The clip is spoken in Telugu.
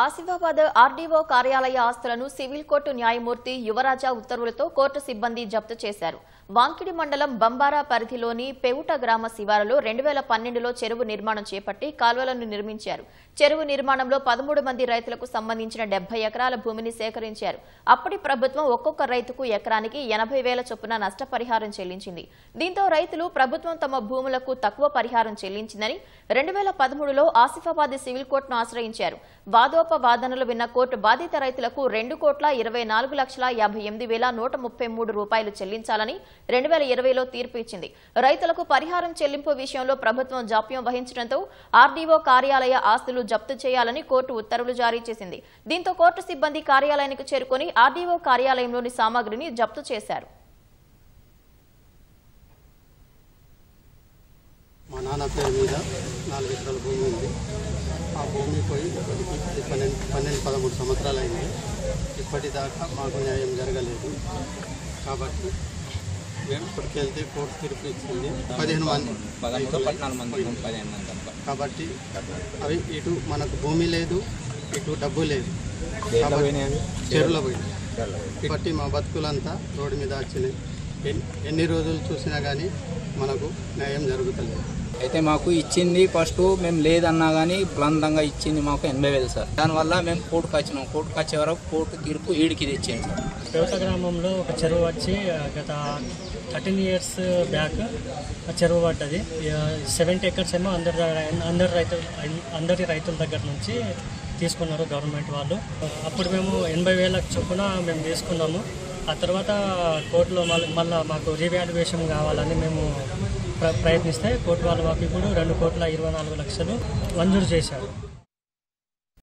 ఆసిఫాబాద్ ఆర్డీఓ కార్యాలయ ఆస్తులను సివిల్ కోర్టు న్యాయమూర్తి యువరాజా ఉత్తర్వులతో కోర్టు సిబ్బంది జప్తు చేశారు. వాంకిడి మండలం బంబారా పరిధిలోని పెవుట గ్రామ శివారులో 2012లో చెరువు నిర్మాణం చేపట్టి కాల్వలను నిర్మించారు. చెరువు నిర్మాణంలో 13 మంది రైతులకు సంబంధించిన 70 ఎకరాల భూమిని సేకరించారు. అప్పటి ప్రభుత్వం ఒక్కొక్క రైతుకు ఎకరానికి 80,000 చొప్పున నష్టపరిహారం చెల్లించింది. దీంతో రైతులు ప్రభుత్వం తమ భూములకు తక్కువ పరిహారం చెల్లించిందని 2013లో ఆసిఫాబాద్ సివిల్ కోర్టును ఆశ్రయించారు. వాదోపవాదనలు విన్న కోర్టు బాధిత రైతులకు 2,24,58,133 రూపాయలు చెల్లించాలని 2020లో తీర్పు ఇచ్చింది. రైతులకు పరిహారం చెల్లింపు విషయంలో ప్రభుత్వం జాప్యం వహించడంతో ఆర్డీఓ కార్యాలయ ఆస్తులు జప్తు చేయాలని కోర్టు ఉత్తర్వులు జారీ చేసింది. దీంతో కోర్టు సిబ్బంది కార్యాలయానికి చేరుకుని ఆర్డీఓ కార్యాలయంలోని సామాగ్రిని జప్తు చేశారు. మా నాన్న పేరు మీద 4 ఎకరాల భూమి ఉంది. ఆ భూమి పోయి 12-13 సంవత్సరాలు అయింది. ఇప్పటిదాకా మాకు న్యాయం జరగలేదు. కాబట్టి మేము ఇప్పటికి వెళ్తే కోర్టు తీర్పు ఇచ్చింది 15 మంది కాబట్టి అవి ఇటు మనకు భూమి లేదు, ఇటు డబ్బు లేదు, చెరువులో పోయింది. కాబట్టి మా బతుకులంతా రోడ్డు మీద వచ్చినాయి. ఎన్ని రోజులు చూసినా కానీ మనకు న్యాయం జరుగుతలేదు. అయితే మాకు ఇచ్చింది ఫస్ట్ మేము లేదన్నా కానీ బలంతంగా ఇచ్చింది మాకు 80,000 సార్. దానివల్ల మేము కోర్టుకు వచ్చినాం. కోర్టుకు వచ్చే వరకు కోర్టు తీర్పు ఈడికి తెచ్చింది సార్. పెవుట గ్రామంలో ఒక చెరువు వచ్చి గత 13 ఇయర్స్ బ్యాక్ చెరువు పడ్డది. 70 ఎకర్స్ ఏమో అందరి రైతుల దగ్గర నుంచి తీసుకున్నారు గవర్నమెంట్ వాళ్ళు. అప్పుడు మేము 80,000 చొప్పున మేము తీసుకున్నాము. ఆ తర్వాత కోర్టులో మళ్ళీ మాకు రీవాల్యుయేషన్ కావాలని మేము ప్రయత్నిస్తే కోర్టు వాళ్ళు మాకు ఇప్పుడు 2,24,00,000 మంజూరు చేశారు.